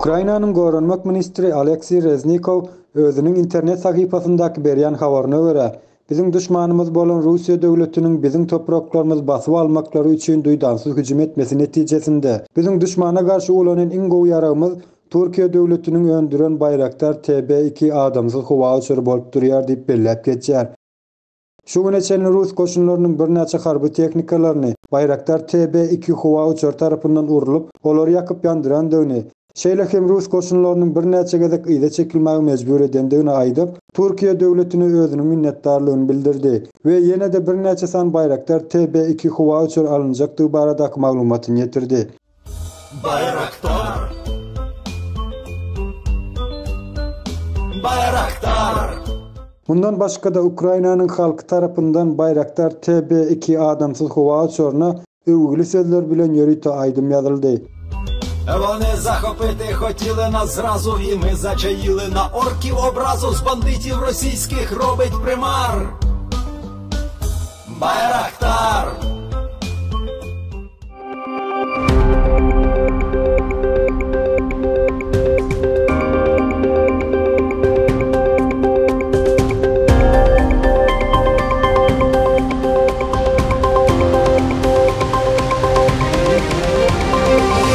Ukraynanyň Gorunmak ministri Aleksey Reznikov özüniň internet sahypasyndaky berýän habaryna görä, biziň düşmanymyz bolan Russiýa döwletiniň biziň topraklarymyzy basyp almaklary üçin duýdansyz hüjüm etmesi netijesinde biziň düşmana garşy olanan iň gowy ýaragymyz Türkiýe döwletiniň öndüren Bayraktar TB2 adamsyz howa uçury bolup durýar diýip belläp geçýär. Şu güne çenli Rus koşunlarynyň bir näçe harby teknikalaryny Bayraktar TB2 howa uçur tarapyndan urulup, olar ýakyp ýandyran döwni. Şeýle hem Rus koşunlarynyň bir näçe gezek ýa-da çekilmäge mejbur edendigini aýdyp, Türkiýe döwletine özüniň minnetdarlygyny bildirdi we ýene de bir näçe san Bayraktar TB2 howa uçur alynjakdygy baradaky maglumatyny ýetirdi. Bayraktar Bayraktar Bundan başga da Ukraynanyň halky tarapyndan Bayraktar TB2 adamsyz howa uçuruna öwgüli sözler bilen ýörüte aýdym ýazyldy. Вони захопити хотіли нас зразу, і ми зачаїли на орків образу, з бандитів російських робить примар. Байрактар